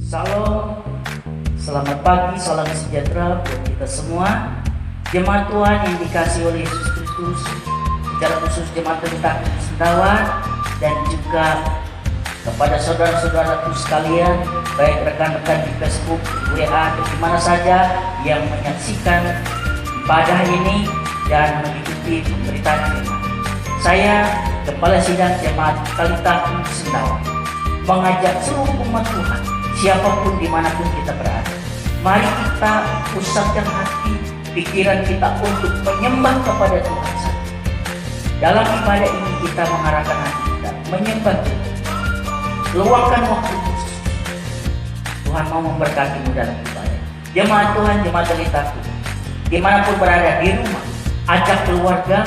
Salam, selamat pagi, salam sejahtera buat kita semua. Jemaat Tuhan yang dikasihi oleh Yesus Kristus, secara khusus jemaat Pelita Sendawa, dan juga kepada saudara-saudaraku sekalian, baik rekan-rekan di Facebook, WA, atau di mana saja yang menyaksikan ibadah ini dan mengikuti pemberitaan firman. Saya, Kepala Sidang Jemaat Pelita Sendawa, mengajak seluruh umat Tuhan, siapapun dimanapun kita berada, mari kita pusatkan hati, pikiran kita untuk menyembah kepada Tuhan saja. Dalam ibadah ini kita mengarahkan hati kita menyembah Tuhan. Luangkan waktu khusus. Tuhan mau memberkatimu dalam ibadah. Jemaat Tuhan, jemaat Pelitaku, dimanapun berada di rumah, ajak keluarga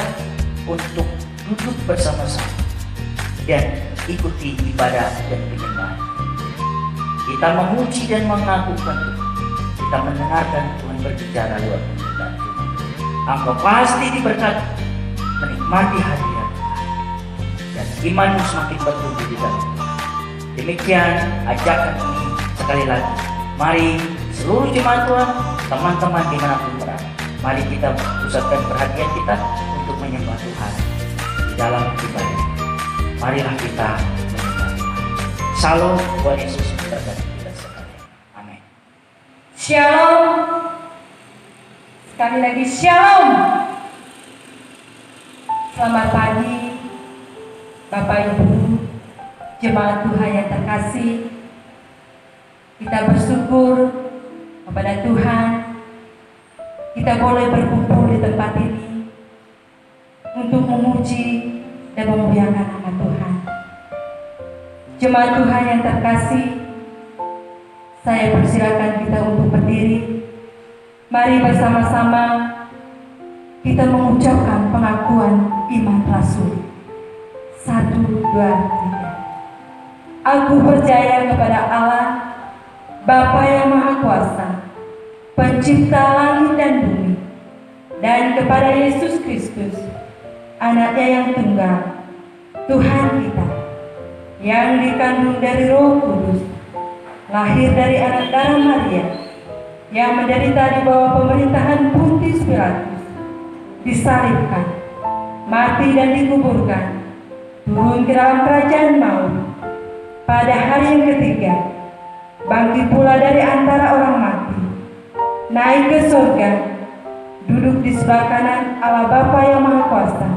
untuk duduk bersama-sama dan ikuti ibadah dan penyembahan. Kita memuji dan mengagungkan Tuhan. Kita mendengarkan Tuhan berbicara lewat pemberitaan firman. Engkau pasti diberkati menikmati hadirat Tuhan, dan imanmu semakin bertumbuh di dalam Tuhan. Demikian ajakan ini sekali lagi. Mari seluruh jemaat Tuhan, teman-teman dimanapun berada, mari kita pusatkan perhatian kita untuk menyembah Tuhan di dalam ibadah. Marilah kita menyembah Tuhan. Salam, Tuhan Yesus memberkati kita sekalian. Amin. Shalom. Sekali lagi shalom. Selamat pagi Bapak Ibu, jemaat Tuhan yang terkasih. Kita bersyukur kepada Tuhan kita boleh berkumpul di tempat ini untuk memuji dan memuliakan nama Tuhan. Jemaat Tuhan yang terkasih, saya persilakan kita untuk berdiri. Mari bersama-sama kita mengucapkan pengakuan iman Rasul. 1, 2, 3. Aku percaya kepada Allah, Bapa yang Maha Kuasa, Pencipta langit dan bumi, dan kepada Yesus Kristus, Anaknya yang tunggal, Tuhan kita, yang dikandung dari Roh Kudus, lahir dari anak darah Maria, yang menderita di bawah pemerintahan Pontius Pilatus, disalibkan, mati dan dikuburkan, turun ke dalam kerajaan maut, pada hari yang ketiga bangkit pula dari antara orang mati, naik ke surga, duduk di sebelah kanan Allah Bapa yang Maha Kuasa,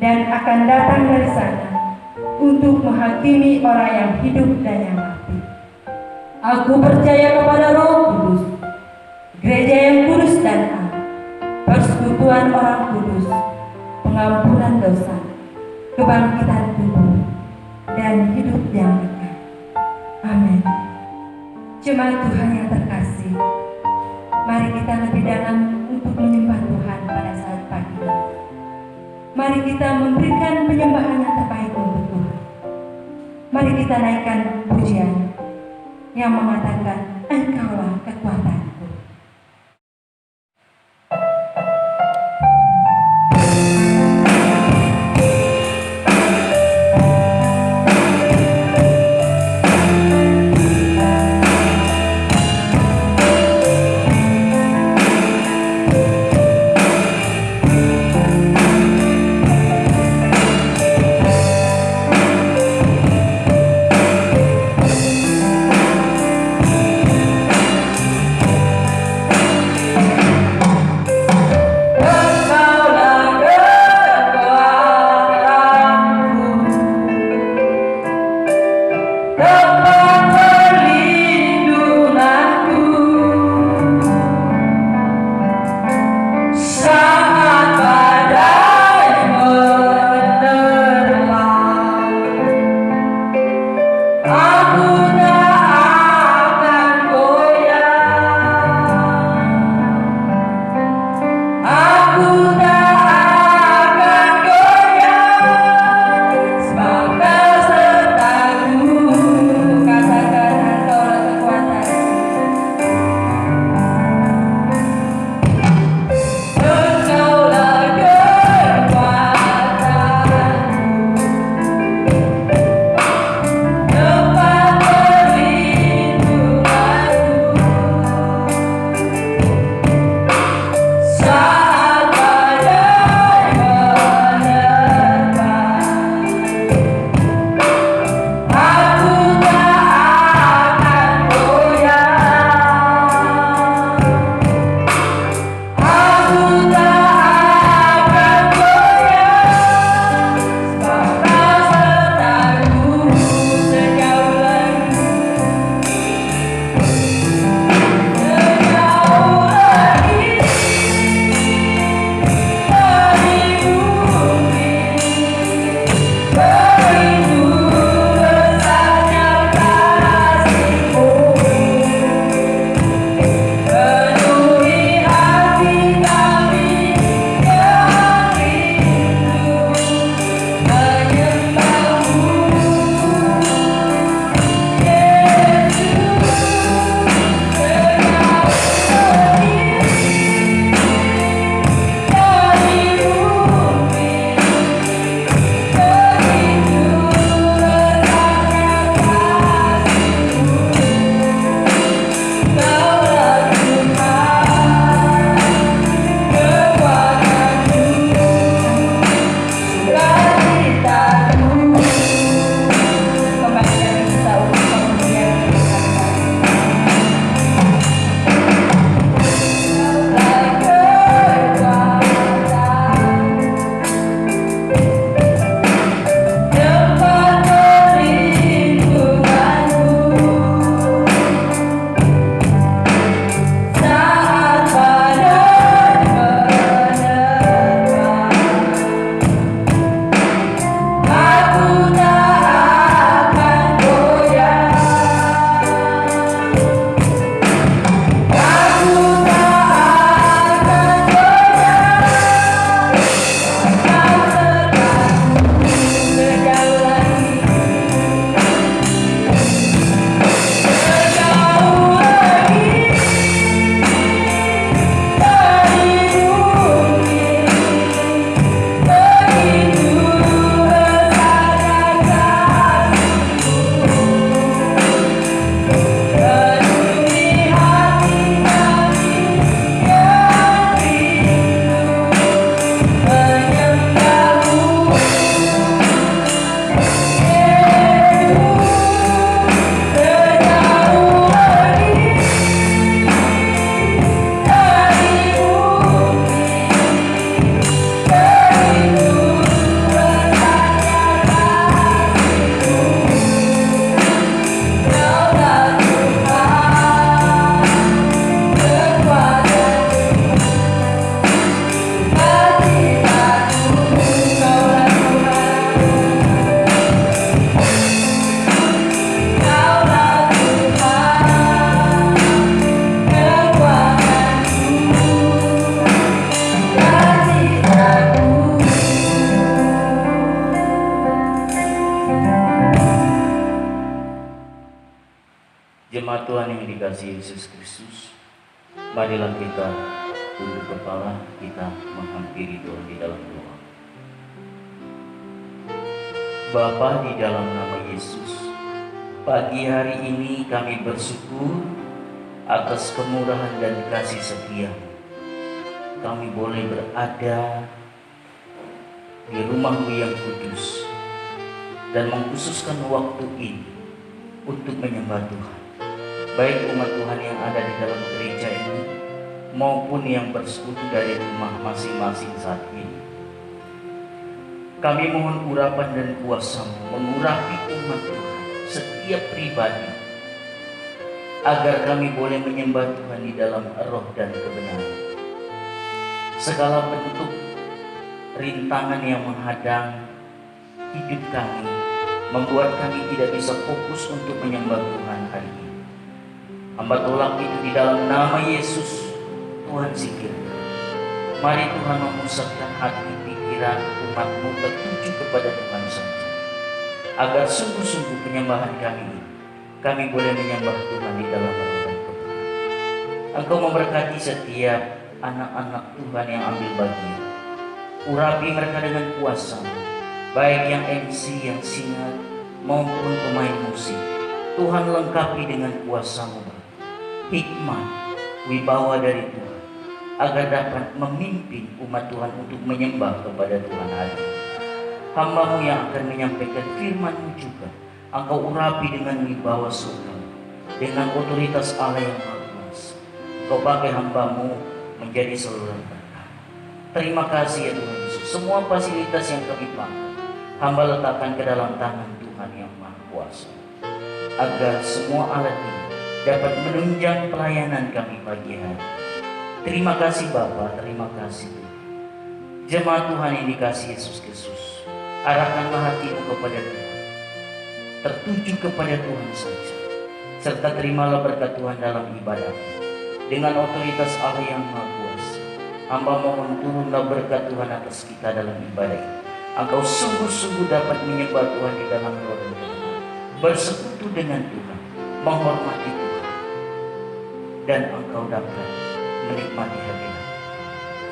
dan akan datang dari sana untuk menghakimi orang yang hidup dan yang mati. Aku percaya kepada Roh Kudus, gereja yang kudus dan am, persekutuan orang kudus, pengampunan dosa, kebangkitan tubuh, dan hidup yang kekal. Amin. Jemaat Tuhan yang terkasih, mari kita lebih dalam untuk menyembah Tuhan pada saat pagi ini. Mari kita memberikan penyembahan yang terbaik untuk Tuhan. Mari kita naikkan pujian yang mengatakan, Engkaulah kekuatanku. Jemaat Tuhan yang dikasihi Yesus Kristus, marilah kita tunduk kepala, kita menghampiri Tuhan di dalam doa. Bapa, di dalam nama Yesus, pagi hari ini kami bersyukur atas kemurahan dan kasih setia. Kami boleh berada di rumah-Mu yang kudus dan mengkhususkan waktu ini untuk menyembah Tuhan. Baik umat Tuhan yang ada di dalam gereja ini maupun yang bersekutu dari rumah masing-masing saat ini. Kami mohon urapan dan kuasa-Mu mengurapi umat Tuhan, setiap pribadi, agar kami boleh menyembah Tuhan di dalam roh dan kebenaran. Segala bentuk rintangan yang menghadang hidup kami membuat kami tidak bisa fokus untuk menyembah Tuhan hari ini. Hamba tolak itu di dalam nama Yesus, Tuhan singkirkan. Mari Tuhan memusatkan hati pikiran umat-Mu tertuju kepada Tuhan saja, agar sungguh-sungguh penyembahan kami boleh menyembah Tuhan di dalam roh dan kebenaran. Engkau memberkati setiap anak-anak Tuhan yang ambil bagian. Urapi mereka dengan kuasa, baik yang MC, yang singer, maupun pemain musik. Tuhan lengkapi dengan kuasa-Mu, hikmat, wibawa dari Tuhan, agar dapat memimpin umat Tuhan untuk menyembah kepada Tuhan hari ini. Hamba-Mu yang akan menyampaikan firman-Mu juga, Engkau urapi dengan wibawa surga, dengan otoritas Allah yang Maha Kuasa. Engkau pakai hamba-Mu menjadi saluran berkah. Terima kasih ya Tuhan Yesus. Semua fasilitas yang kami pakai, hamba letakkan ke dalam tangan Tuhan yang Maha Kuasa, agar semua alat ini dapat menunjang pelayanan kami pagi hari. Terima kasih Bapa, terima kasih Tuhan. Jemaat Tuhan yang dikasihi Yesus Kristus, arahkanlah hatimu kepada Tuhan, tertuju kepada Tuhan saja, serta terimalah berkat Tuhan dalam ibadah. Dengan otoritas Allah yang Maha Kuasa, hamba mohon turunlah berkat Tuhan atas kita dalam ibadah ini. Engkau sungguh-sungguh dapat menyembah Tuhan di dalam roh dan kebenaran, bersekutu dengan Tuhan, menghormati Tuhan, dan engkau dapat menikmati hadirat.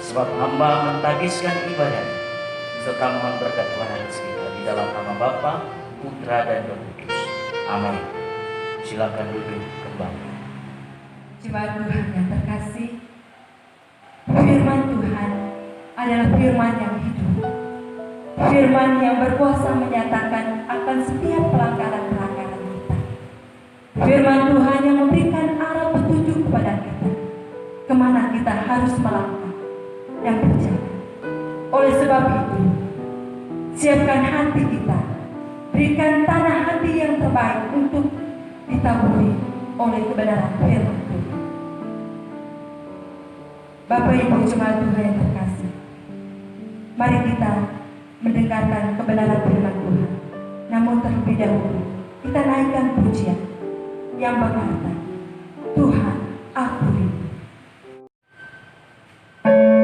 Sebab hamba mentadiskan ibadah serta mohon berkat Tuhan atas kita di dalam nama Bapa, Putra, dan Roh Kudus. Amin. Silakan duduk kembali. Jemaat Tuhan yang terkasih, firman Tuhan adalah firman yang hidup, firman yang berkuasa menyatakan akan setiap pelanggaran-pelanggaran kita. Firman Tuhan yang memberikan arah petunjuk kepada kita, kemana kita harus melangkah dan berjalan. Oleh sebab itu, siapkan hati kita, berikan tanah hati yang terbaik untuk ditaburi oleh kebenaran firman Tuhan. Bapak Ibu jemaat Tuhan yang terkasih, mari kita mendengarkan kebenaran firman Tuhan. Namun terlebih dahulu kita naikkan pujian yang berkata, Tuhan aku rindu. Tuhan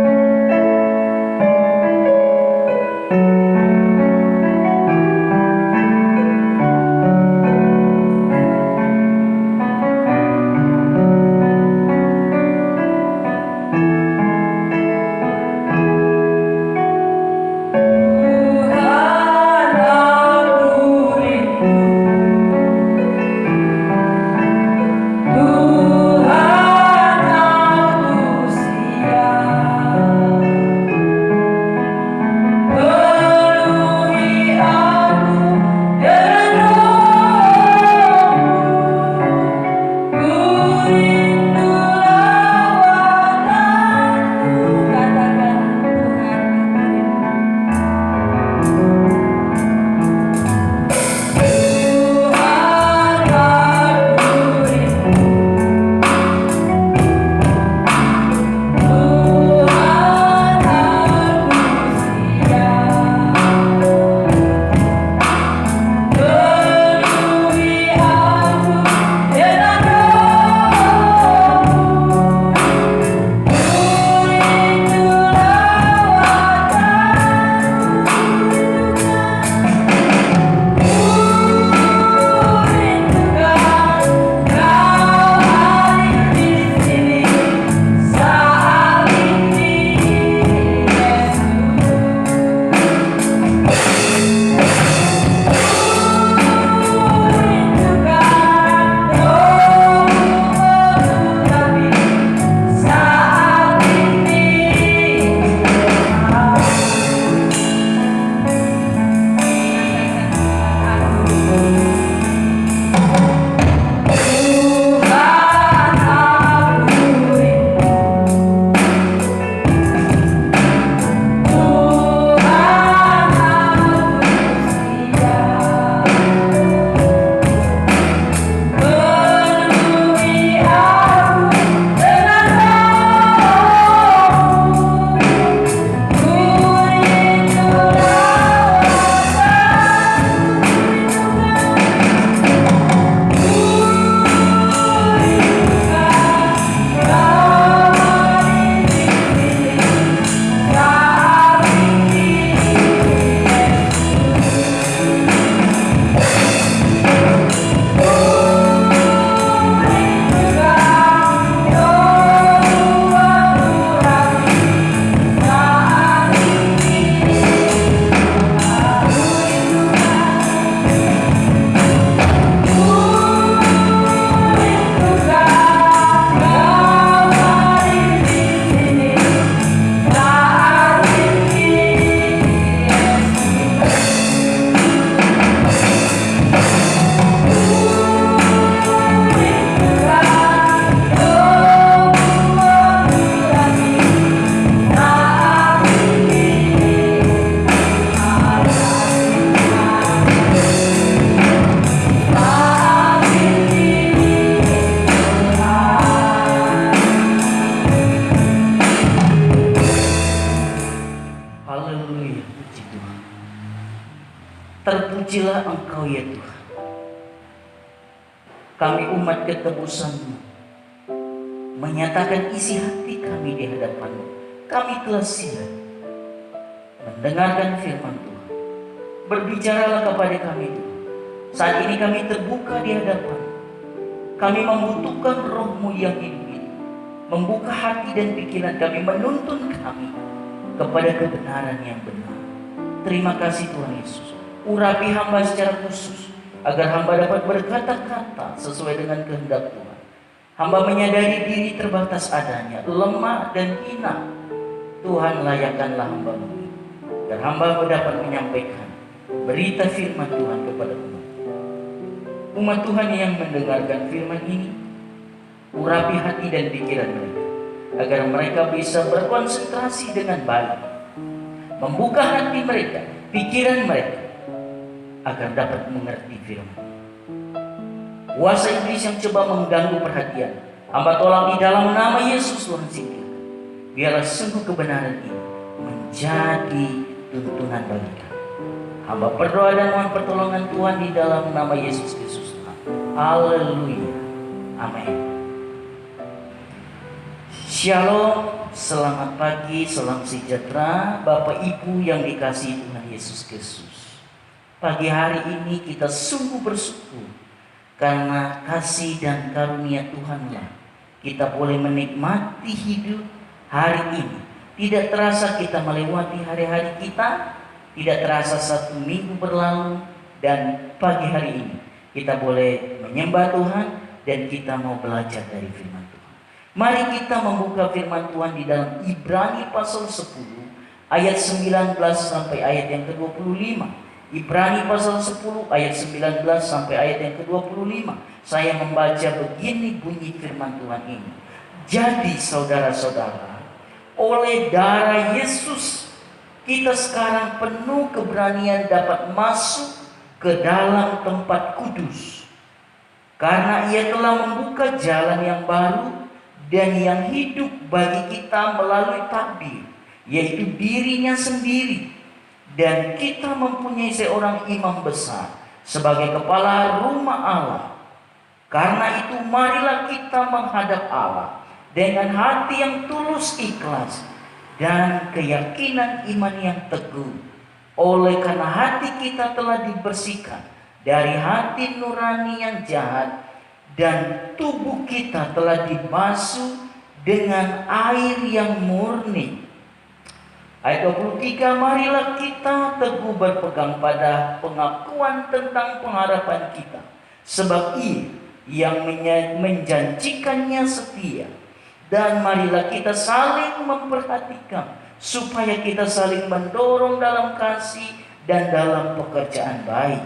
Terpujilah Engkau ya Tuhan. Kami umat ketebus-Mu menyatakan isi hati kami di hadapan-Mu. Kami telah siap mendengarkan firman Tuhan. Berbicaralah kepada kami Tuhan. Saat ini kami terbuka di hadapan. Kami membutuhkan Roh-Mu yang hidup ini, membuka hati dan pikiran kami, menuntun kami kepada kebenaran yang benar. Terima kasih Tuhan Yesus. Urapi hamba secara khusus, agar hamba dapat berkata-kata sesuai dengan kehendak Tuhan. Hamba menyadari diri terbatas adanya, lemah dan hina. Tuhan, layakkanlah hamba ini, agar hamba dapat menyampaikan berita firman Tuhan kepada umat. Umat Tuhan yang mendengarkan firman ini, urapi hati dan pikiran mereka, agar mereka bisa berkonsentrasi dengan baik, membuka hati mereka, pikiran mereka, agar dapat mengerti firman. Kuasa iblis yang coba mengganggu perhatian, hamba tolak di dalam nama Yesus Tuhan singkirkan. Biarlah sungguh kebenaran ini menjadi tuntunan bagi kami. Hamba berdoa dan mohon pertolongan Tuhan di dalam nama Yesus Kristus Tuhan. Haleluya. Amin. Shalom, selamat pagi, salam sejahtera Bapak Ibu yang dikasihi Tuhan Yesus Kristus. Pagi hari ini kita sungguh bersyukur karena kasih dan karunia Tuhanlah kita boleh menikmati hidup hari ini. Tidak terasa kita melewati hari-hari kita, tidak terasa satu minggu berlalu, dan pagi hari ini kita boleh menyembah Tuhan dan kita mau belajar dari firman Tuhan. Mari kita membuka firman Tuhan di dalam Ibrani pasal 10 ayat 19 sampai ayat yang ke-25. Ibrani pasal 10 ayat 19 sampai ayat yang ke-25. Saya membaca begini bunyi firman Tuhan ini. Jadi saudara-saudara, oleh darah Yesus kita sekarang penuh keberanian dapat masuk ke dalam tempat kudus. Karena Ia telah membuka jalan yang baru dan yang hidup bagi kita melalui takdir, yaitu dirinya sendiri. Dan kita mempunyai seorang imam besar sebagai kepala rumah Allah. Karena itu marilah kita menghadap Allah dengan hati yang tulus ikhlas dan keyakinan iman yang teguh. Oleh karena hati kita telah dibersihkan dari hati nurani yang jahat, dan tubuh kita telah dibasuh dengan air yang murni. Ayat 23, marilah kita teguh berpegang pada pengakuan tentang pengharapan kita, sebab Ia yang menjanjikannya setia. Dan marilah kita saling memperhatikan, supaya kita saling mendorong dalam kasih dan dalam pekerjaan baik.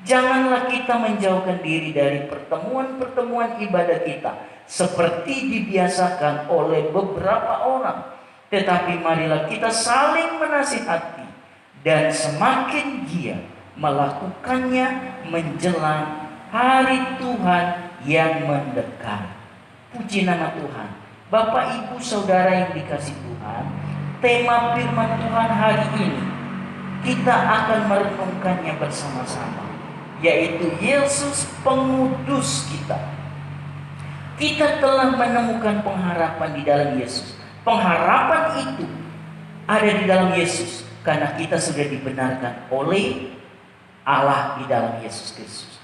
Janganlah kita menjauhkan diri dari pertemuan-pertemuan ibadah kita, seperti dibiasakan oleh beberapa orang. Tetapi marilah kita saling menasihati, dan semakin giat melakukannya menjelang hari Tuhan yang mendekat. Puji nama Tuhan. Bapak, Ibu, Saudara yang dikasih Tuhan, tema firman Tuhan hari ini kita akan merenungkannya bersama-sama, yaitu Yesus pengudus kita. Kita telah menemukan pengharapan di dalam Yesus. Pengharapan itu ada di dalam Yesus karena kita sudah dibenarkan oleh Allah di dalam Yesus Kristus.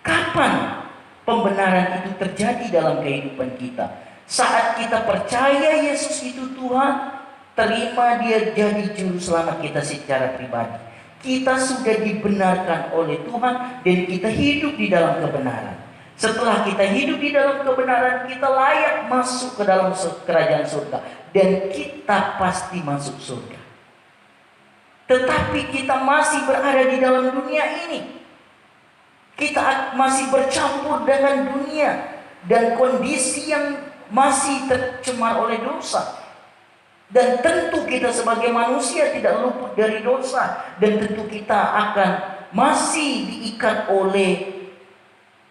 Kapan pembenaran itu terjadi dalam kehidupan kita? Saat kita percaya Yesus itu Tuhan, terima Dia jadi juru selamat kita secara pribadi. Kita sudah dibenarkan oleh Tuhan dan kita hidup di dalam kebenaran. Setelah kita hidup di dalam kebenaran, kita layak masuk ke dalam kerajaan surga. Dan kita pasti masuk surga. Tetapi kita masih berada di dalam dunia ini. Kita masih bercampur dengan dunia. Dan kondisi yang masih tercemar oleh dosa. Dan tentu kita sebagai manusia tidak luput dari dosa. Dan tentu kita akan masih diikat oleh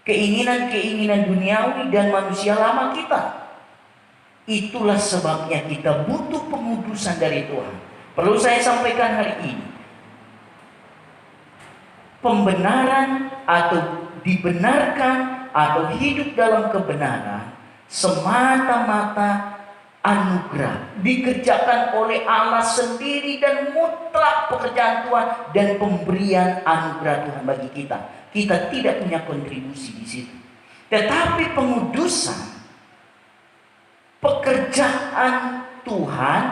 keinginan-keinginan duniawi dan manusia lama kita. Itulah sebabnya kita butuh pengudusan dari Tuhan. Perlu saya sampaikan hari ini, pembenaran atau dibenarkan atau hidup dalam kebenaran semata-mata anugerah, dikerjakan oleh Allah sendiri dan mutlak pekerjaan Tuhan dan pemberian anugerah Tuhan bagi kita. Kita tidak punya kontribusi di situ. Tetapi pengudusan, pekerjaan Tuhan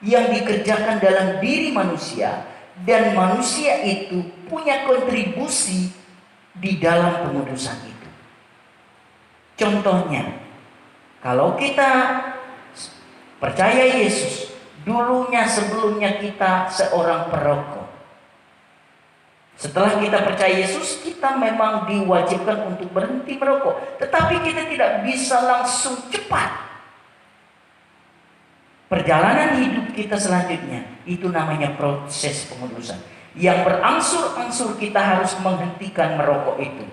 yang dikerjakan dalam diri manusia, dan manusia itu punya kontribusi di dalam pengudusan itu. Contohnya, kalau kita percaya Yesus, sebelumnya kita seorang perokok. Setelah kita percaya Yesus, kita memang diwajibkan untuk berhenti merokok. Tetapi kita tidak bisa langsung cepat. Perjalanan hidup kita selanjutnya, itu namanya proses pengudusan. Yang berangsur-angsur kita harus menghentikan merokok itu.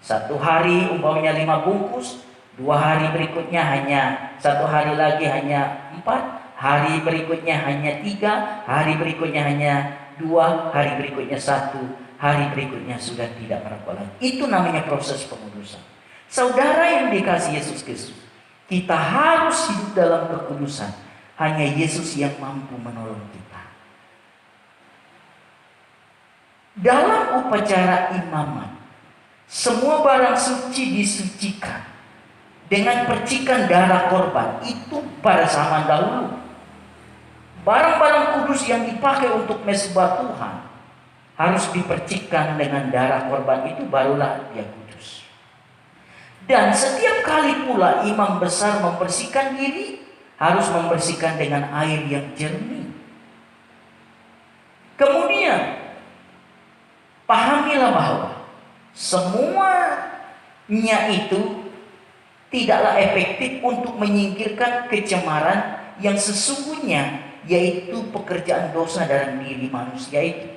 1 hari umpamanya 5 bungkus, 2 hari berikutnya hanya 1 hari lagi hanya 4, hari berikutnya hanya 3, hari berikutnya hanya 2, hari berikutnya 1, hari berikutnya sudah tidak merokok lagi. Itu namanya proses pengudusan. Saudara yang dikasihi Yesus Kristus, kita harus hidup dalam kekudusan. Hanya Yesus yang mampu menolong kita. Dalam upacara imamat, semua barang suci disucikan dengan percikan darah korban. Itu pada zaman dahulu. Barang-barang kudus yang dipakai untuk mesbah Tuhan harus dipercikkan dengan darah korban, itu barulah dia kudus. Dan setiap kali pula imam besar membersihkan diri, harus membersihkan dengan air yang jernih. Kemudian pahamilah bahwa semuanya itu tidaklah efektif untuk menyingkirkan kecemaran yang sesungguhnya, yaitu pekerjaan dosa dalam diri manusia itu.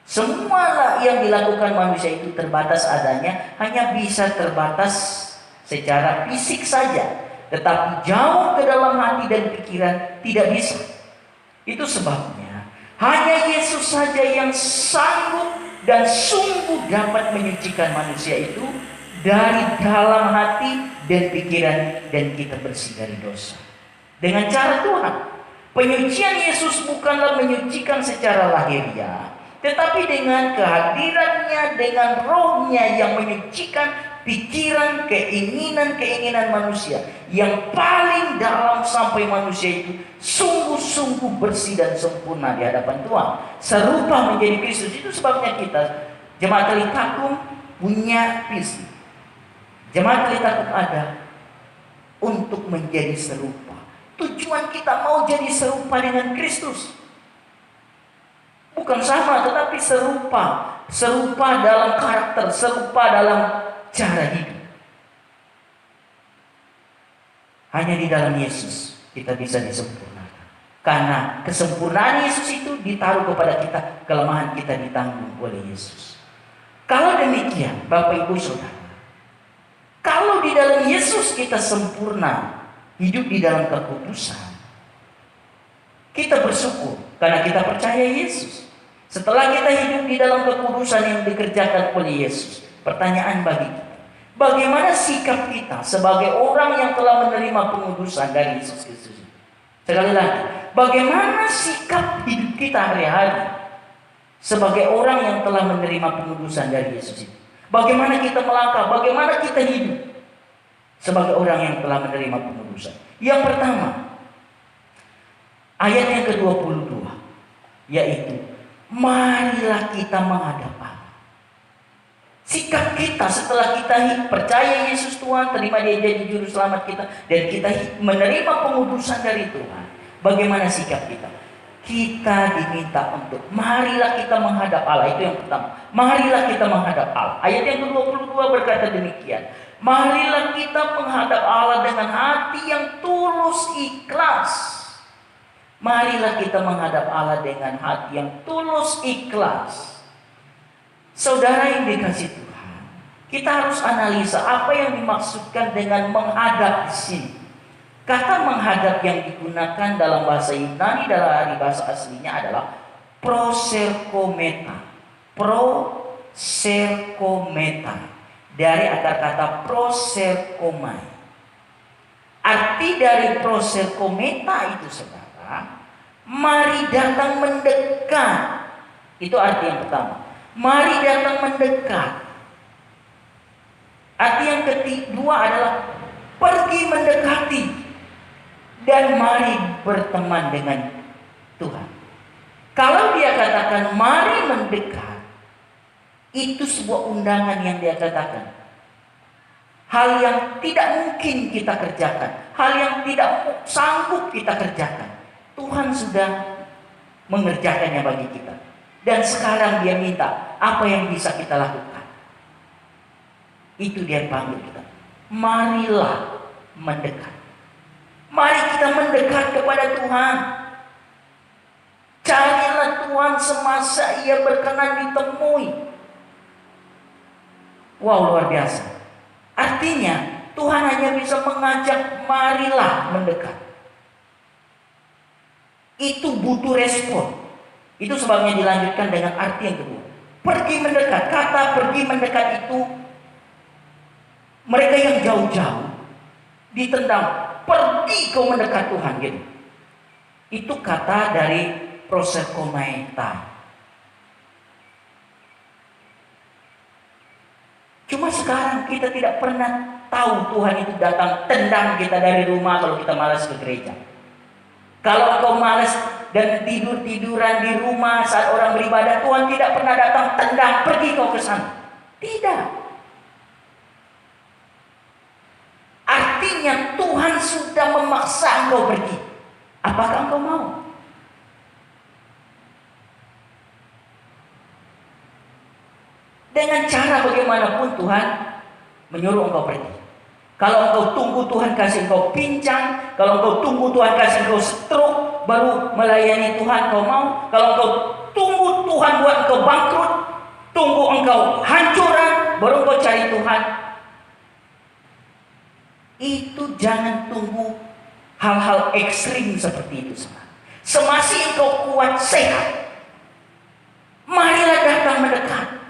Semua yang dilakukan manusia itu terbatas adanya, hanya bisa terbatas secara fisik saja, tetapi jauh ke dalam hati dan pikiran tidak bisa. Itu sebabnya hanya Yesus saja yang sanggup dan sungguh dapat menyucikan manusia itu dari dalam hati dan pikiran, dan kita bersih dari dosa. Dengan cara Tuhan, penyucian Yesus bukanlah menyucikan secara lahiriah, tetapi dengan kehadirannya, dengan rohnya yang menyucikan pikiran, keinginan manusia yang paling dalam, sampai manusia itu sungguh-sungguh bersih dan sempurna di hadapan Tuhan, serupa menjadi Kristus. Itu sebabnya kita Jemaat Telitakum punya visi. Jemaat Telitakum ada untuk menjadi serupa. Tujuan kita mau jadi serupa dengan Kristus. Bukan sama, tetapi serupa. Serupa dalam karakter, serupa dalam cara hidup. Hanya di dalam Yesus kita bisa disempurnakan. Karena kesempurnaan Yesus itu ditaruh kepada kita, kelemahan kita ditanggung oleh Yesus. Kalau demikian, Bapak Ibu Saudara, kalau di dalam Yesus kita sempurna, hidup di dalam kekudusan, kita bersyukur karena kita percaya Yesus. Setelah kita hidup di dalam kekudusan yang dikerjakan oleh Yesus, pertanyaan bagi kita, bagaimana sikap kita sebagai orang yang telah menerima pengudusan dari Yesus Kristus? Sekali lagi, bagaimana sikap hidup kita hari-hari sebagai orang yang telah menerima pengudusan dari Yesus itu? Bagaimana kita melangkah, bagaimana kita hidup sebagai orang yang telah menerima pengudusan? Yang pertama, ayat yang ke-22, yaitu marilah kita menghadap Allah. Sikap kita setelah kita percaya Yesus Tuhan, terima Dia jadi juru selamat kita, dan kita menerima pengudusan dari Tuhan, bagaimana sikap kita? Kita diminta untuk marilah kita menghadap Allah. Itu yang pertama, marilah kita menghadap Allah. Ayat yang ke-22 berkata demikian, marilah kita menghadap Allah dengan hati yang tulus ikhlas. Marilah kita menghadap Allah dengan hati yang tulus ikhlas. Saudara yang dikasihi Tuhan, kita harus analisa apa yang dimaksudkan dengan menghadap di sini. Kata menghadap yang digunakan dalam bahasa Yunani, dalam bahasa aslinya adalah proserkometa. Proserkometa, dari akar kata proserkomai. Arti dari proserkometa itu, saudara, mari datang mendekat. Itu arti yang pertama. Mari datang mendekat. Arti yang kedua adalah pergi mendekati dan mari berteman dengan Tuhan. Kalau dia katakan mari mendekat, itu sebuah undangan yang dia katakan. Hal yang tidak mungkin kita kerjakan, hal yang tidak sanggup kita kerjakan, Tuhan sudah mengerjakannya bagi kita. Dan sekarang dia minta apa yang bisa kita lakukan. Itu dia panggil kita. Marilah mendekat. Mari kita mendekat kepada Tuhan. Carilah Tuhan semasa ia berkenan ditemui. Wow, luar biasa. Artinya Tuhan hanya bisa mengajak marilah mendekat. Itu butuh respon. Itu sebabnya dilanjutkan dengan arti yang kedua. Pergi mendekat. Kata pergi mendekat itu mereka yang jauh-jauh ditendang. Pergi kau mendekat Tuhan gitu. Itu kata dari proserkometa. Cuma sekarang kita tidak pernah tahu Tuhan itu datang tendang kita dari rumah kalau kita malas ke gereja. Kalau engkau malas dan tidur-tiduran di rumah saat orang beribadah, Tuhan tidak pernah datang tendang, pergi kau ke sana. Tidak. Artinya Tuhan sudah memaksa engkau pergi. Apakah engkau mau? Dengan cara bagaimanapun Tuhan menyuruh engkau pergi. Kalau engkau tunggu Tuhan kasih engkau pincang, kalau engkau tunggu Tuhan kasih engkau stroke, baru melayani Tuhan kau mau. Kalau engkau tunggu Tuhan buat engkau bangkrut, tunggu engkau hancuran, baru engkau cari Tuhan. Itu jangan tunggu hal-hal ekstrim seperti itu. Semasi engkau kuat sehat, marilah datang mendekat.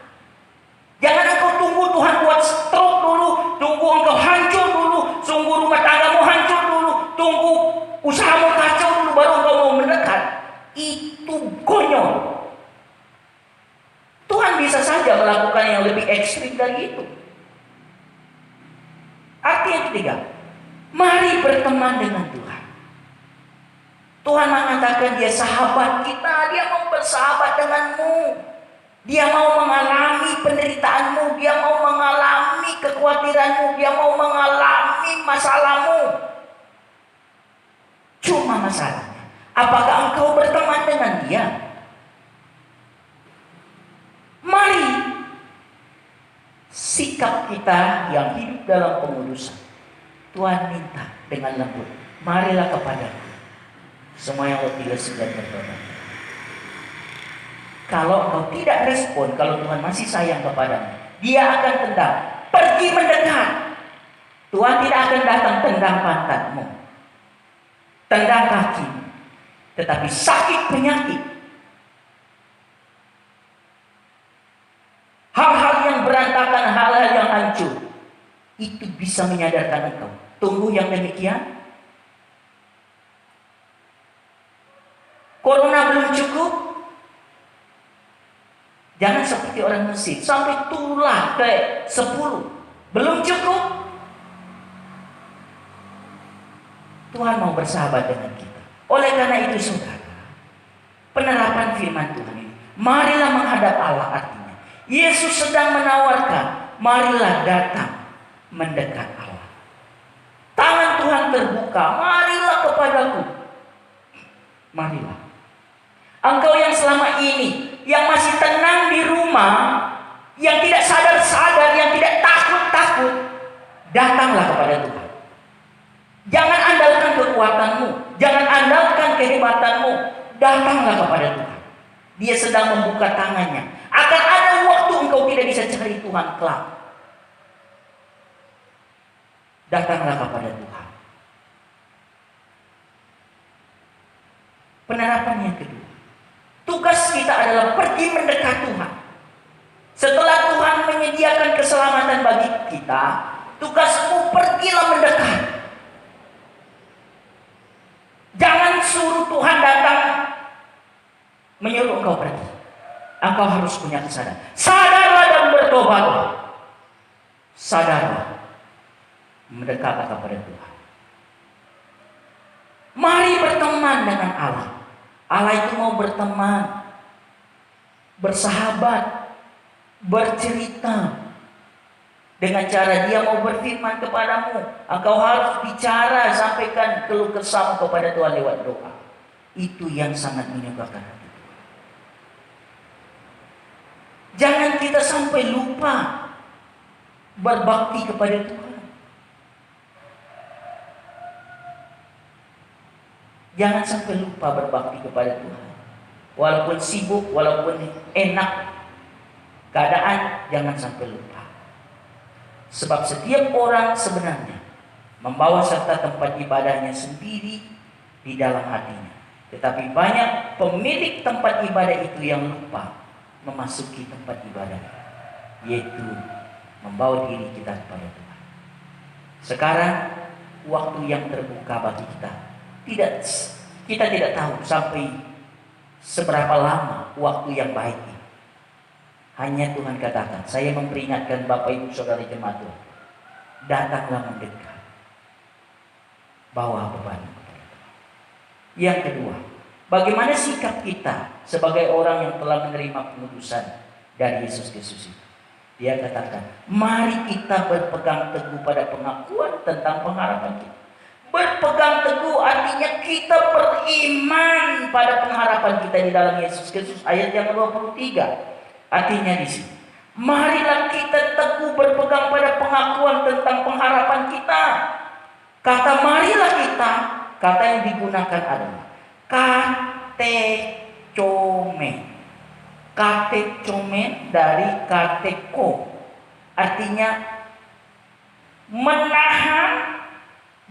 Jangan engkau tunggu Tuhan buat stroke dulu, tunggu engkau hancur dulu, tunggu rumah tanggamu hancur dulu, tunggu usahamu kacau dulu, baru engkau mau mendekat. Itu konyol. Tuhan bisa saja melakukan yang lebih ekstrim dari itu. Arti yang ketiga, mari berteman dengan Tuhan. Tuhan mengatakan dia sahabat kita, dia mau bersahabat denganmu. Dia mau mengalami penderitaanmu, dia mau mengalami kekhawatiranmu, dia mau mengalami masalahmu. Cuma masalahnya, apakah engkau berteman dengan dia? Mari sikap kita yang hidup dalam pengudusan. Tuhan minta dengan lembut, marilah kepadaku semua yang letih dan berbeban. Kalau engkau tidak respon, kalau Tuhan masih sayang kepadamu, dia akan tendang. Pergi mendekat. Tuhan tidak akan datang tendang pantatmu, tendang kaki, tetapi sakit penyakit, hal-hal yang berantakan, hal-hal yang hancur, itu bisa menyadarkan engkau. Tunggu yang demikian. Corona belum cukup. Jangan seperti orang Mesir, sampai tulah ke 10. Belum cukup. Tuhan mau bersahabat dengan kita. Oleh karena itu saudara, penerapan firman Tuhan ini, marilah menghadap Allah, artinya Yesus sedang menawarkan, marilah datang mendekat Allah. Tangan Tuhan terbuka, marilah kepadaku. Marilah. Engkau yang selama ini, yang masih tenang di rumah, yang tidak sadar-sadar, yang tidak takut-takut, datanglah kepada Tuhan. Jangan andalkan kekuatanmu, jangan andalkan kehebatanmu, datanglah kepada Tuhan. Dia sedang membuka tangannya. Akan ada waktu engkau tidak bisa cari Tuhan kelak. Datanglah kepada Tuhan. Penerapan yang kedua, tugas kita adalah pergi mendekat Tuhan. Setelah Tuhan menyediakan keselamatan bagi kita, tugasmu pergilah mendekat. Jangan suruh Tuhan datang menyuruh engkau pergi. Engkau harus punya kesadaran. Sadarlah dan bertobatlah. Sadarlah. Mendekatlah kepada Tuhan. Mari berteman dengan Allah. Allah itu mau berteman, bersahabat, bercerita. Dengan cara dia mau berfirman kepadamu, engkau harus bicara, sampaikan keluh kesahmu kepada Tuhan lewat doa. Itu yang sangat menyukakan hati Tuhan. Jangan kita sampai lupa berbakti kepada Tuhan. Jangan sampai lupa berbakti kepada Tuhan. Walaupun sibuk, walaupun enak keadaan, jangan sampai lupa. Sebab setiap orang sebenarnya membawa serta tempat ibadahnya sendiri di dalam hatinya. Tetapi banyak pemilik tempat ibadah itu yang lupa memasuki tempat ibadah, yaitu membawa diri kita kepada Tuhan. Sekarang waktu yang terbuka bagi kita. Kita tidak tahu sampai seberapa lama waktu yang baik ini. Hanya Tuhan katakan, saya memperingatkan Bapak Ibu Saudara jemaat Tuhan, datanglah mendekat, bawa beban kepada Tuhan. Yang kedua, bagaimana sikap kita sebagai orang yang telah menerima pengudusan dari Yesus Kristus itu? Dia katakan, mari kita berpegang teguh pada pengakuan tentang pengharapan kita. Berpegang teguh artinya kita beriman pada pengharapan kita di dalam Yesus Kristus. Ayat yang 23. Artinya di sini, marilah kita teguh berpegang pada pengakuan tentang pengharapan kita. Kata marilah kita, kata yang digunakan adalah katechome. Katechome dari kateko. Artinya menahan,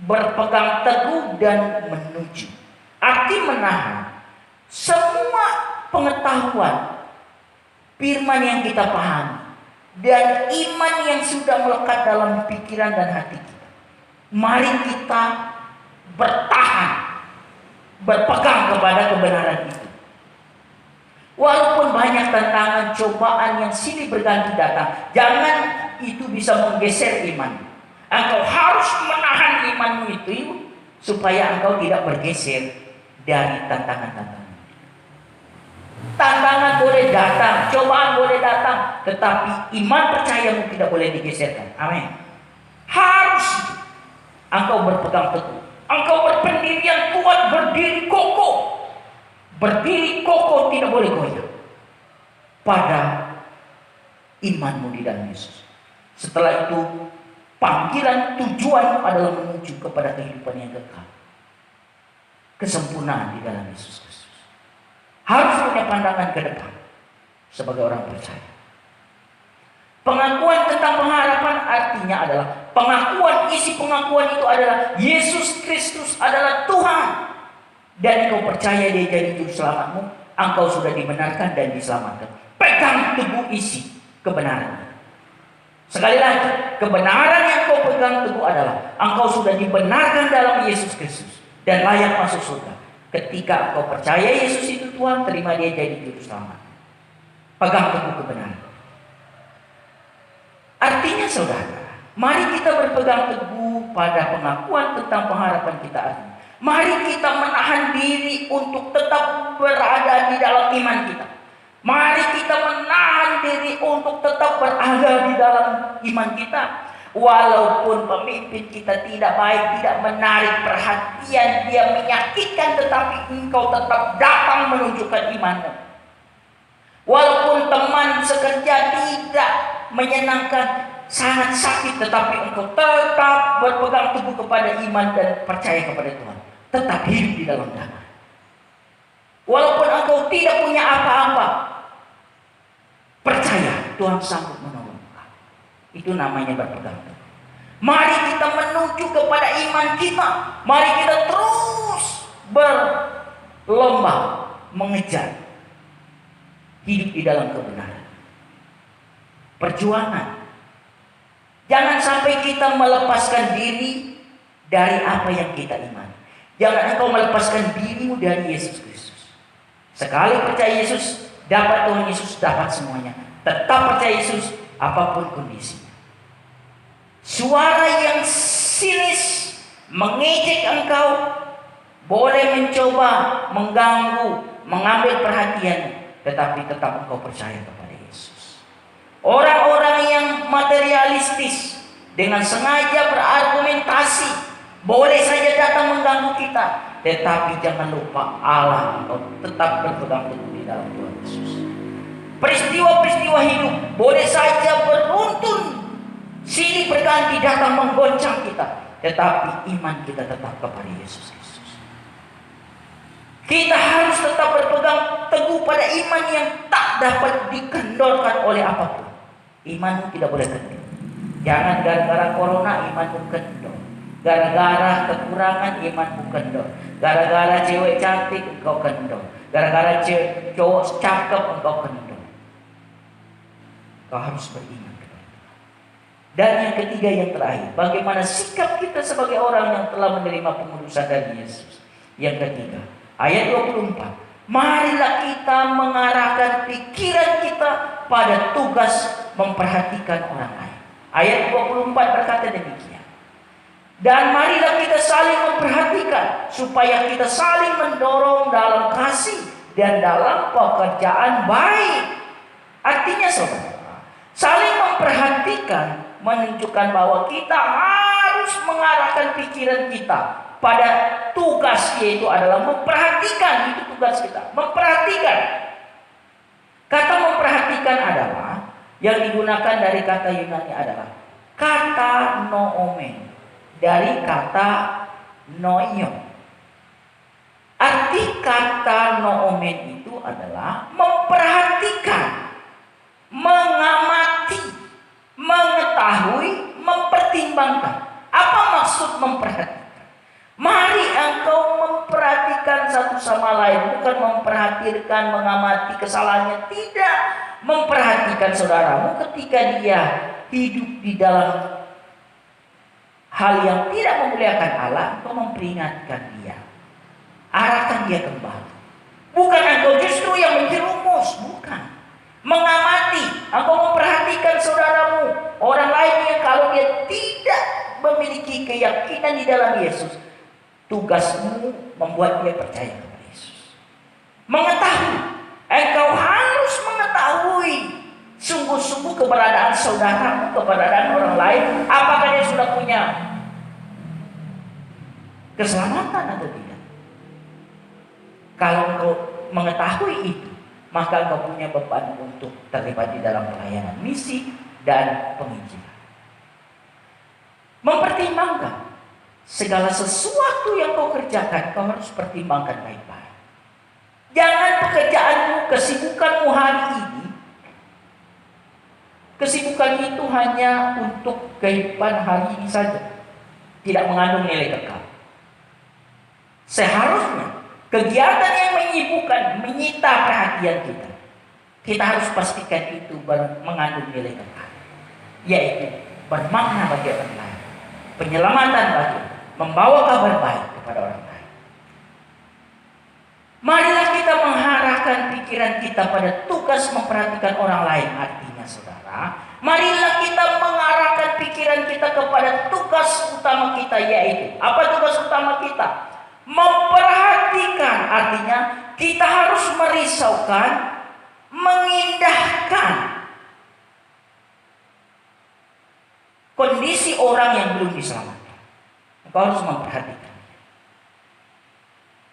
berpegang teguh dan menuju. Arti menahan semua pengetahuan firman yang kita pahami dan iman yang sudah melekat dalam pikiran dan hati kita. Mari kita bertahan, berpegang kepada kebenaran itu. Walaupun banyak tantangan, cobaan yang silih berganti datang, jangan itu bisa menggeser iman. Engkau harus menahan imanmu itu supaya engkau tidak bergeser dari tantangan-tantangan. Tantangan boleh datang, cobaan boleh datang, tetapi iman percayamu tidak boleh digeserkan. Amin. Harus engkau berpegang teguh, engkau berpendirian kuat, berdiri kokoh. Berdiri kokoh, tidak boleh goyah pada imanmu di dalam Yesus. Setelah itu, panggilan tujuan adalah menuju kepada kehidupan yang kekal, kesempurnaan di dalam Yesus Kristus. Harus punya pandangan ke depan sebagai orang percaya. Pengakuan tentang pengharapan artinya adalah pengakuan, isi pengakuan itu adalah Yesus Kristus adalah Tuhan. Dan engkau percaya dia jadi juru selamatmu, engkau sudah dibenarkan dan diselamatkan. Pegang teguh isi kebenaran. Sekali lagi, kebenaran yang kau pegang teguh adalah engkau sudah dibenarkan dalam Yesus Kristus dan layak masuk surga. Ketika engkau percaya Yesus itu Tuhan, terima dia jadi juru selamat. Pegang teguh kebenaran. Artinya saudara, mari kita berpegang teguh pada pengakuan tentang pengharapan kita. Mari kita menahan diri untuk tetap berada di dalam iman kita. Mari kita menahan diri untuk tetap berada di dalam iman kita. Walaupun pemimpin kita tidak baik, tidak menarik perhatian, dia menyakitkan, tetapi engkau tetap datang menunjukkan imanmu. Walaupun teman sekerja tidak menyenangkan, sangat sakit, tetapi engkau tetap berpegang teguh kepada iman dan percaya kepada Tuhan. Tetap hidup di dalam damai. Walaupun engkau tidak punya apa-apa, percaya Tuhan sanggup menolong. Itu namanya berpegang teguh. Mari kita menuju kepada iman kita. Mari kita terus berlomba mengejar hidup di dalam kebenaran. perjuangan. Jangan sampai kita melepaskan diri dari apa yang kita imani. Jangan engkau melepaskan dirimu dari Yesus Kristus. Sekali percaya Yesus, dapat Tuhan Yesus, dapat semuanya. Tetap percaya Yesus apapun kondisinya. Suara yang sinis mengejek engkau boleh mencoba mengganggu, mengambil perhatian, tetapi tetap engkau percaya kepada Yesus. Orang-orang yang materialistis dengan sengaja berargumentasi boleh saja datang mengganggu kita, tetapi jangan lupa Allah engkau tetap berpegang teguh di dalam Tuhan Yesus. Peristiwa-peristiwa hidup boleh saja beruntun silih berganti datang menggoncang kita, tetapi iman kita tetap kepada Yesus Kristus. Kita harus tetap berpegang teguh pada iman yang tak dapat dikendorkan oleh apapun. Imanmu tidak boleh kendor. Jangan gara-gara corona imanmu kendor. Gara-gara kekurangan imanmu kendor. Gara-gara cewek cantik engkau kendor. Gara-gara cowok cakep engkau kendor. Kau harus beriman. Dan yang ketiga, yang terakhir, bagaimana sikap kita sebagai orang yang telah menerima pengudusan dari Yesus. Yang ketiga, ayat 24. Marilah kita mengarahkan pikiran kita pada tugas memperhatikan orang lain. Ayat 24 berkata demikian. Dan marilah kita saling memperhatikan, supaya kita saling mendorong dalam kasih dan dalam pekerjaan baik. Artinya saudara, saling memperhatikan menunjukkan bahwa kita harus mengarahkan pikiran kita pada tugas, yaitu adalah memperhatikan. Itu tugas kita, memperhatikan. Kata memperhatikan adalah yang digunakan dari kata Yunani adalah kata noomen, dari kata noio. Arti kata noomen itu adalah memperhatikan, mengamati, mengetahui, mempertimbangkan. Apa maksud memperhatikan? Mari engkau memperhatikan satu sama lain, bukan memperhatikan, mengamati kesalahannya. Tidak, memperhatikan saudaramu ketika dia hidup di dalam hal yang tidak memuliakan Allah, engkau memperingatkan dia, arahkan dia kembali. Bukan engkau justru yang menjerumus, bukan. Mengamati, engkau memperhatikan saudaramu, orang lain yang kalau dia tidak memiliki keyakinan di dalam Yesus, tugasmu membuat dia percaya kepada Yesus. Mengetahui, engkau harus mengetahui sungguh-sungguh keberadaan saudaramu, keberadaan orang lain, apakah dia sudah punya keselamatan atau tidak. Kalau engkau mengetahui itu, maka engkau punya beban untuk terlibat di dalam pelayanan misi dan penginjilan. Mempertimbangkan segala sesuatu yang kau kerjakan, kau harus pertimbangkan baik-baik. Jangan pekerjaanmu, kesibukanmu hari ini, kesibukan itu hanya untuk kehidupan hari ini saja, tidak mengandung nilai kekal. Seharusnya kegiatan yang menyibukkan, menyita perhatian kita, kita harus pastikan itu mengandung nilai kekal, yaitu bermakna bagi orang lain, penyelamatan bagi, membawa kabar baik kepada orang lain. Marilah kita mengarahkan pikiran kita pada tugas memperhatikan orang lain. Artinya saudara, marilah kita mengarahkan pikiran kita kepada tugas utama kita, yaitu apa tugas utama kita? Memperhatikan. Artinya kita harus merisaukan, mengindahkan kondisi orang yang belum diselamatkan. Engkau harus memperhatikan.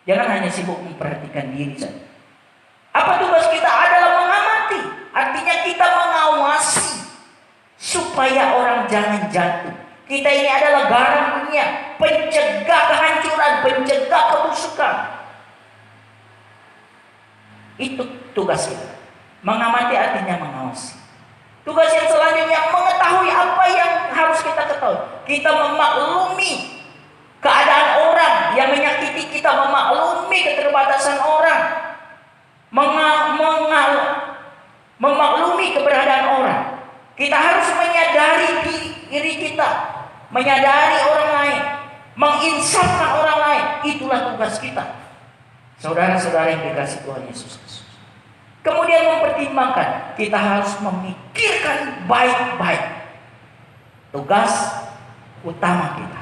Jangan hanya sibuk memperhatikan diri saja. Apa tugas kita? Adalah mengamati. Artinya kita mengawasi supaya orang jangan jatuh. Kita ini adalah garam dunia, pencegah kehancuran, pencegah kebusukan. Itu tugas kita. Mengamati artinya mengawasi. Tugas yang selanjutnya mengetahui apa yang harus kita ketahui. Kita memaklumi keadaan orang yang menyakiti kita, memaklumi keterbatasan orang, memaklumi keberadaan orang. Kita harus menyadari diri kita, menyadari orang lain, menginsafkan orang lain. Itulah tugas kita, saudara-saudara yang dikasihi Tuhan Yesus Kristus. Kemudian mempertimbangkan, kita harus memikirkan baik-baik tugas utama kita,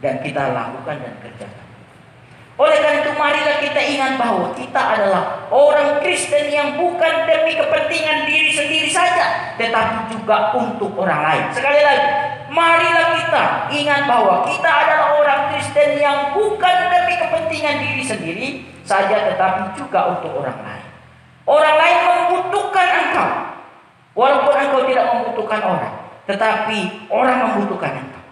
dan kita lakukan dan kerjakan. Oleh karena itu, marilah kita ingat bahwa kita adalah orang Kristen yang bukan demi kepentingan diri sendiri saja, tetapi juga untuk orang lain. Sekali lagi, marilah kita ingat bahwa kita adalah orang Kristen yang bukan demi kepentingan diri sendiri saja, tetapi juga untuk orang lain. Orang lain membutuhkan engkau, walaupun engkau tidak membutuhkan orang, tetapi orang membutuhkan engkau.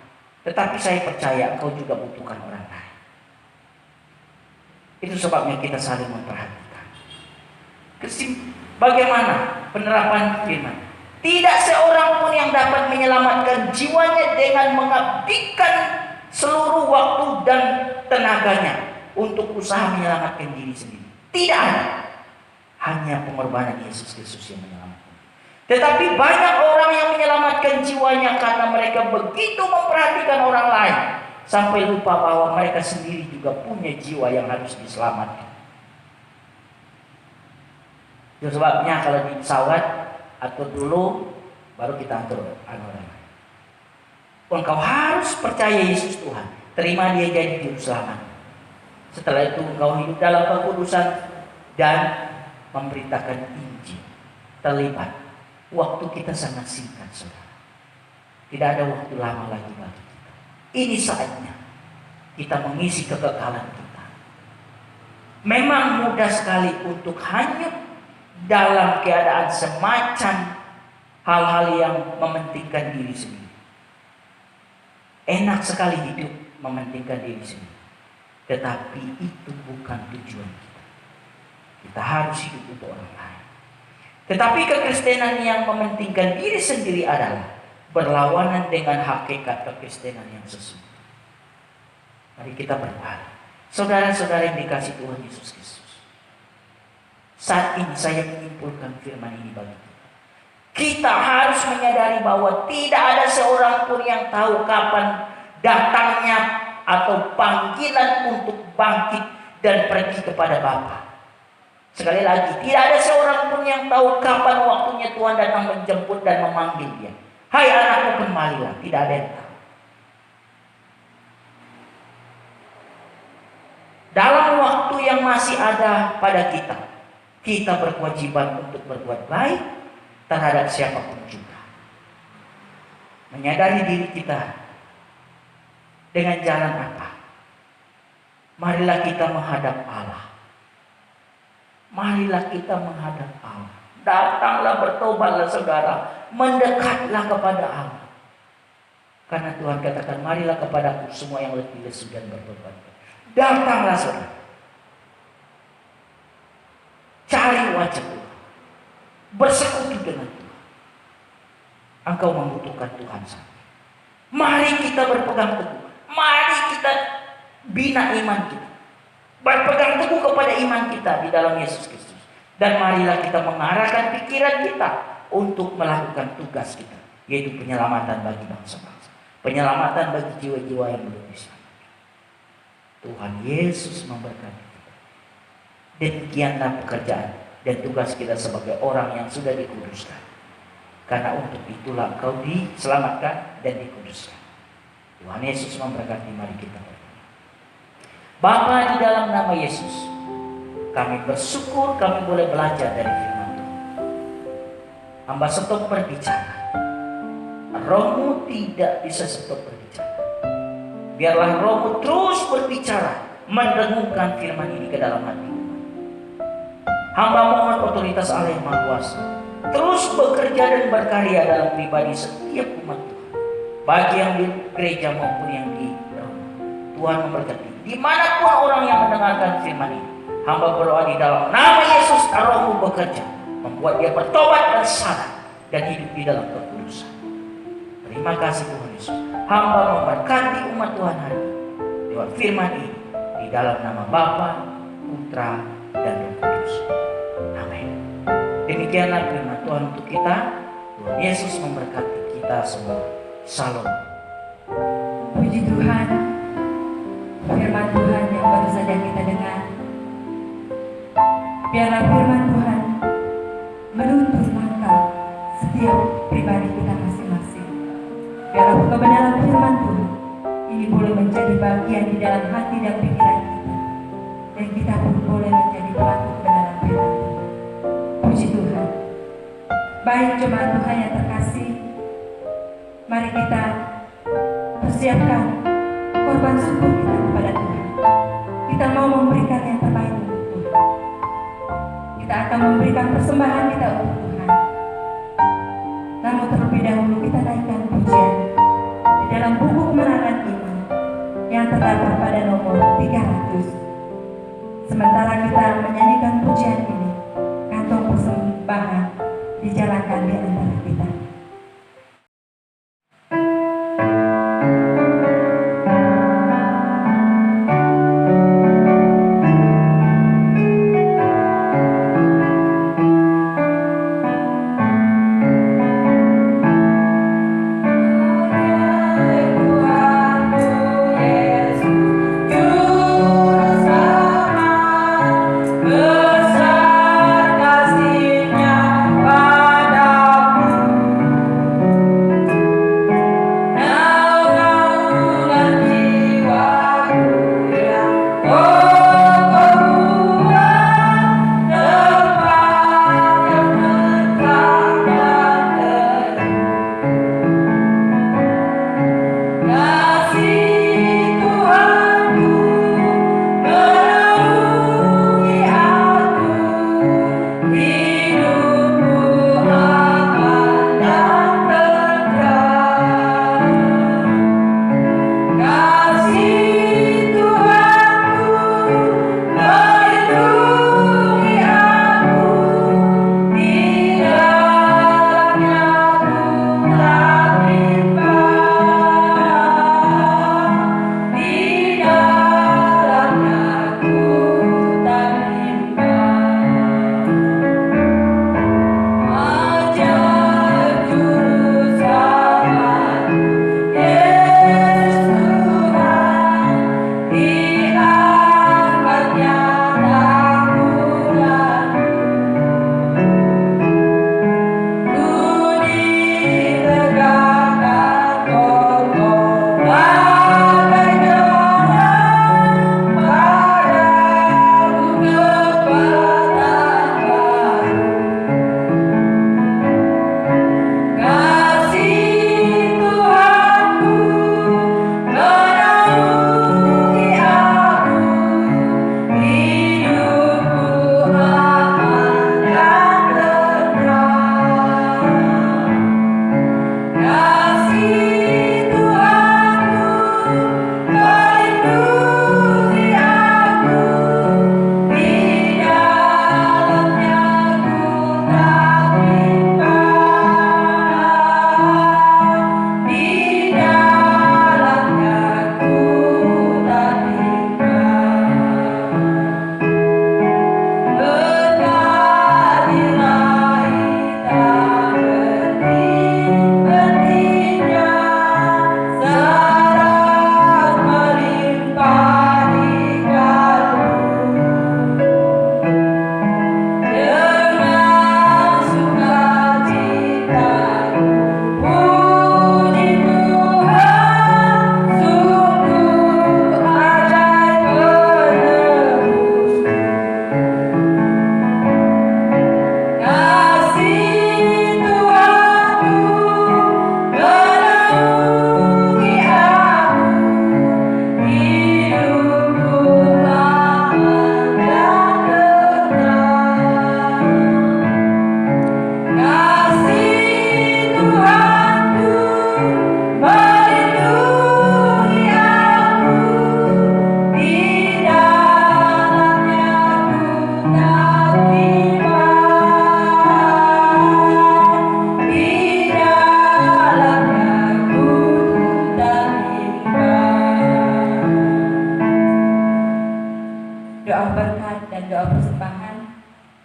Tetapi saya percaya engkau juga butuhkan orang lain. Itu sebabnya kita saling memperhatikan. Bagaimana penerapan firman? Tidak seorang pun yang dapat menyelamatkan jiwanya dengan mengabdikan seluruh waktu dan tenaganya untuk usaha menyelamatkan diri sendiri. Tidak ada. Hanya pengorbanan Yesus Kristus yang menyelamatkan. Tetapi banyak orang yang menyelamatkan jiwanya karena mereka begitu memperhatikan orang lain, sampai lupa bahwa mereka sendiri juga punya jiwa yang harus diselamatkan. Itu sebabnya kalau di pesawat, atur dulu, baru kita atur orang. Engkau harus percaya Yesus Tuhan, terima Dia jadi juru selamat. Setelah itu engkau hidup dalam kekudusan dan memberitakan Injil. Terlibat. Waktu kita sangat singkat, saudara. Tidak ada waktu lama lagi bagi kita. Ini saatnya kita mengisi kekekalan kita. Memang mudah sekali untuk hanyut dalam keadaan semacam hal-hal yang mementingkan diri sendiri. Enak sekali hidup mementingkan diri sendiri, tetapi itu bukan tujuan kita. Kita harus hidup untuk orang lain. Tetapi kekristenan yang mementingkan diri sendiri adalah berlawanan dengan hakikat kekristenan yang sesungguhnya. Mari kita berbalik. Saudara-saudara yang dikasihi Tuhan Yesus Kristus, saat ini saya menyimpulkan firman ini bagi kita. Kita harus menyadari bahwa tidak ada seorang pun yang tahu kapan datangnya atau panggilan untuk bangkit dan pergi kepada Bapa. Sekali lagi, tidak ada seorang pun yang tahu kapan waktunya Tuhan datang menjemput dan memanggil dia. Hai anakku, kembalilah. Tidak ada yang tahu. Dalam waktu yang masih ada pada kita, kita berkewajiban untuk berbuat baik terhadap siapapun juga. Menyadari diri kita dengan jalan apa? Marilah kita menghadap Allah. Marilah kita menghadap Allah. Datanglah, bertobatlah saudara, mendekatlah kepada Allah. Karena Tuhan katakan, marilah kepadaku semua yang letih lesu dan bertobat. Datanglah saudara. Cari wajah Tuhan. Bersekutu dengan Tuhan. Engkau membutuhkan Tuhan saat ini. Mari kita berpegang teguh. Mari kita bina iman kita. Berpegang teguh kepada iman kita di dalam Yesus Kristus. Dan marilah kita mengarahkan pikiran kita untuk melakukan tugas kita, yaitu penyelamatan bagi bangsa-bangsa, penyelamatan bagi jiwa-jiwa yang belum diselamatkan. Tuhan Yesus memberkati kita. Demikianlah pekerjaan dan tugas kita sebagai orang yang sudah dikuduskan. Karena untuk itulah kau diselamatkan dan dikuduskan. Tuhan Yesus memberkati. Mari kita berdoa. Bapa, di dalam nama Yesus, kami bersyukur kami boleh belajar dari firman Tuhan. Hamba stop berbicara. Rohmu tidak bisa stop berbicara. Biarlah Rohmu terus berbicara, mendengungkan firman ini ke dalam hati umat. Hamba mohon otoritas Allah yang Maha Kuasa terus bekerja dan berkarya dalam pribadi setiap umat Tuhan, bagi yang di gereja maupun yang di rumah. Tuhan memberkati dimanapun orang yang mendengarkan firman ini. Hamba berdoa di dalam nama Yesus, Rohmu bekerja, membuat dia bertobat dan sadar dan hidup di dalam kekudusan. Terima kasih Tuhan Yesus. Hamba memberkati umat Tuhan hari ini lewat firman ini di dalam nama Bapa, Putra, dan Roh Kudus. Amin. Demikianlah firman Tuhan untuk kita. Tuhan Yesus memberkati kita semua. Shalom. Puji Tuhan, firman Tuhan yang baru saja kita dengar. Biarlah firman Tuhan menuntun langkah setiap pribadi kita masing-masing. Biarlah kebenaran firman Tuhan ini boleh menjadi bagian di dalam hati dan pikiran kita, dan kita pun boleh menjadi pelaku kebenaran firman Tuhan. Puji Tuhan. Baik jemaat Tuhan yang terkasih, mari kita persiapkan korban syukur kita kepada Tuhan. Kita mau memberikan yang terbaik untuk Tuhan. Kita akan memberikan persembahan kita untuk Tuhan. Namun terlebih dahulu kita naikkan pujian di dalam buku Kemenangan Iman yang terdapat pada nomor 300. Sementara kita menyanyikan pujian ini, kantong persembahan dijalankan di antara kita.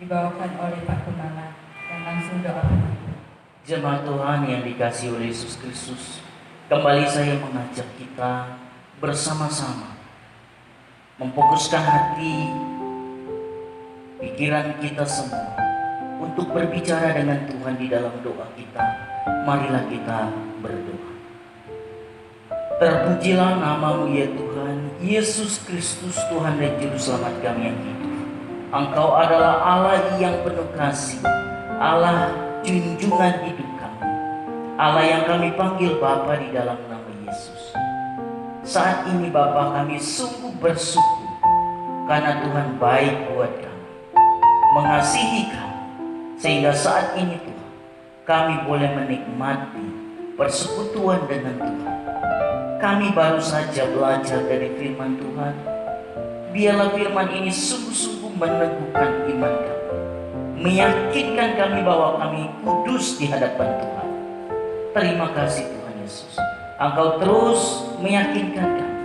dibawakan oleh Pak Gembala dan langsung doa penutup. Jemaat Tuhan yang dikasihi oleh Yesus Kristus, kembali saya mengajak kita bersama-sama memfokuskan hati, pikiran kita semua untuk berbicara dengan Tuhan di dalam doa kita. Marilah kita berdoa. Terpujilah nama-Mu ya Tuhan, Yesus Kristus, Tuhan dan Juru Selamat kami yang hidup. Engkau adalah Allah yang penuh kasih, Allah junjungan hidup kami, Allah yang kami panggil Bapa di dalam nama Yesus. Saat ini Bapa, kami sungguh bersyukur karena Tuhan baik buat kami, mengasihi kami, sehingga saat ini Tuhan, kami boleh menikmati persekutuan dengan Tuhan. Kami baru saja belajar dari firman Tuhan. Biarlah firman ini sungguh-sungguh meneguhkan iman kami, meyakinkan kami bahwa kami kudus di hadapan Tuhan. Terima kasih Tuhan Yesus, Engkau terus meyakinkan kami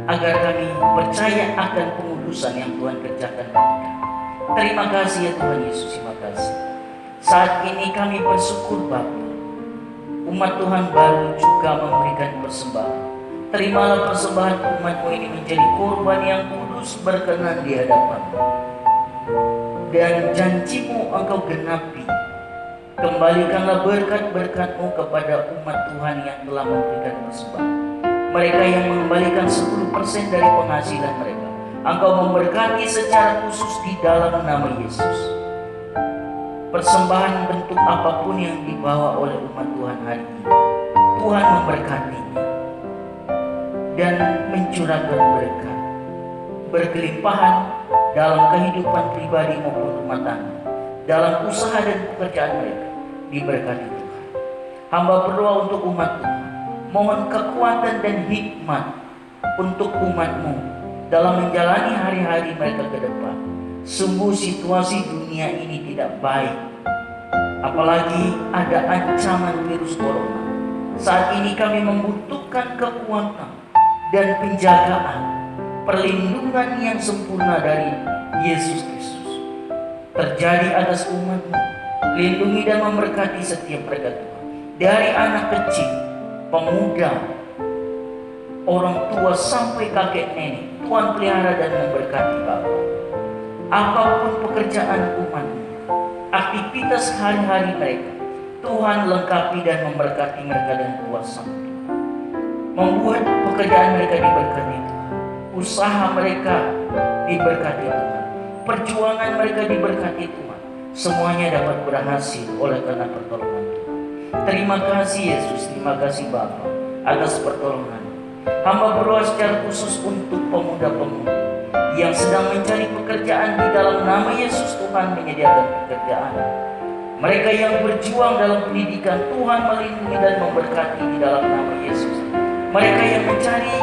agar kami percaya akan pengudusan yang Tuhan kerjakan bagi kami. Terima kasih ya Tuhan Yesus, terima kasih. Saat ini kami bersyukur Bapa, umat Tuhan baru juga memberikan persembahan. Terimalah persembahan umat-Mu ini menjadi korban yang kudus berkenan di hadapan-Mu. Dan janji-Mu Engkau genapi. Kembalikanlah berkat-berkat-Mu kepada umat Tuhan yang telah memberikan persembahan. Mereka yang mengembalikan 10% dari penghasilan mereka, Engkau memberkati secara khusus di dalam nama Yesus. Persembahan bentuk apapun yang dibawa oleh umat Tuhan hari ini, Tuhan memberkatinya dan mencurahkan berkat, berkelimpahan dalam kehidupan pribadi maupun rumah tangga, dalam usaha dan pekerjaan mereka, diberkati Tuhan. Hamba berdoa untuk umat Tuhan, mohon kekuatan dan hikmat untuk umat-Mu dalam menjalani hari-hari mereka ke depan. Sungguh situasi dunia ini tidak baik, apalagi ada ancaman virus corona. Saat ini kami membutuhkan kekuatan dan penjagaan, perlindungan yang sempurna dari Yesus Kristus terjadi atas umat-Mu. Lindungi dan memberkati setiap mereka Tuhan, dari anak kecil, pemuda, orang tua sampai kakek nenek. Tuhan pelihara dan memberkati Bapa. Apapun pekerjaan umat-Mu, aktivitas hari-hari mereka, Tuhan lengkapi dan memberkati mereka dengan kuasa-Mu. Membuat pekerjaan mereka diberkati Tuhan, usaha mereka diberkati Tuhan, perjuangan mereka diberkati Tuhan. Semuanya dapat berhasil oleh karena pertolongan Tuhan. Terima kasih Yesus, terima kasih Bapa atas pertolongan. Hamba berdoa secara khusus untuk pemuda-pemudi yang sedang mencari pekerjaan di dalam nama Yesus. Tuhan menyediakan pekerjaan. Mereka yang berjuang dalam pendidikan, Tuhan melindungi dan memberkati di dalam nama Yesus. Mereka yang mencari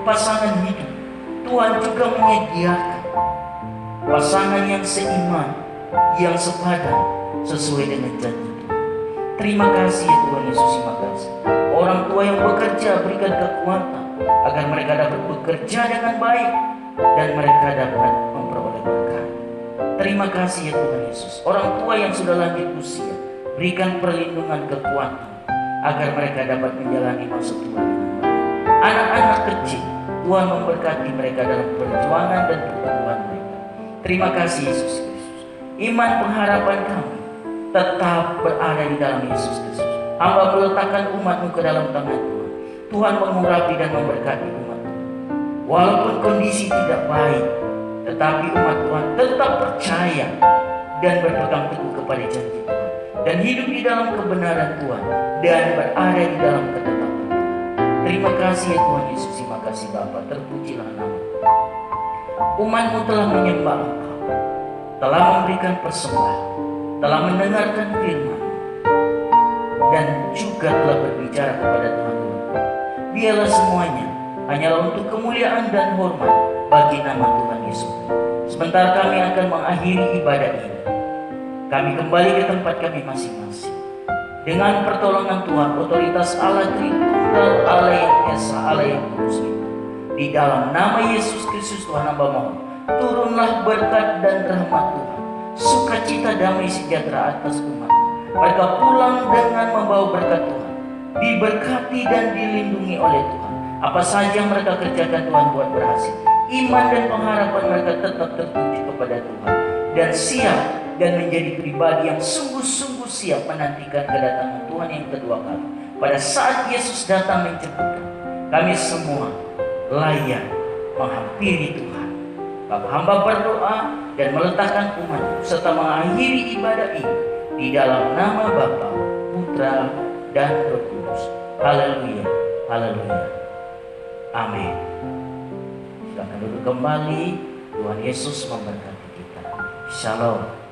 pasangan hidup, Tuhan juga menyediakan pasangan yang seiman, yang sepadan sesuai dengan janji Tuhan. Terima kasih ya Tuhan Yesus, terima kasih. Orang tua yang bekerja, berikan kekuatan agar mereka dapat bekerja dengan baik dan mereka dapat memperoleh berkat. Terima kasih ya Tuhan Yesus. Orang tua yang sudah lanjut usia, berikan perlindungan kekuatan agar mereka dapat menjalani masa tua dengan baik. Anak-anak kecil, Tuhan memberkati mereka dalam perjuangan dan pertumbuhan mereka. Terima kasih Yesus Kristus. Iman pengharapan kami tetap berada di dalam Yesus Kristus. Hamba meletakkan umat-Mu ke dalam tangan Tuhan. Tuhan mengurapi dan memberkati umat-Mu. Walaupun kondisi tidak baik, tetapi umat Tuhan tetap percaya dan berpegang teguh kepada janji Tuhan, dan hidup di dalam kebenaran Tuhan dan berada di dalam ketetapan Tuhan. Terima kasih ya Tuhan Yesus, terima kasih Bapa, terpujilah nama. Umat-Mu telah menyembah Engkau, telah memberikan persembahan, telah mendengarkan firman, dan juga telah berbicara kepada Tuhan. Biarlah semuanya hanyalah untuk kemuliaan dan hormat bagi nama Tuhan Yesus. Sebentar kami akan mengakhiri ibadah ini, kami kembali ke tempat kami masing-masing. Dengan pertolongan Tuhan, otoritas Allah Tritunggal, Allah yang Esa, Allah yang Kudus itu, di dalam nama Yesus Kristus Tuhan hamba mohon, turunlah berkat dan rahmat Tuhan, sukacita damai sejahtera atas umat, Mereka pulang dengan membawa berkat Tuhan, diberkati dan dilindungi oleh Tuhan. Apa saja yang mereka kerjakan Tuhan buat berhasil. Iman dan pengharapan mereka tetap tertuju kepada Tuhan dan siap dan menjadi pribadi yang sungguh-sungguh siap menantikan kedatangan Tuhan yang kedua kali. Pada saat Yesus datang menjemput kami semua layak menghampiri Tuhan. Bapak hamba berdoa dan meletakkan umat serta mengakhiri ibadah ini di dalam nama Bapa, Putra, dan Roh Kudus. Haleluya, haleluya, amin. Silakan duduk kembali. Tuhan Yesus memberkati kita. Shalom.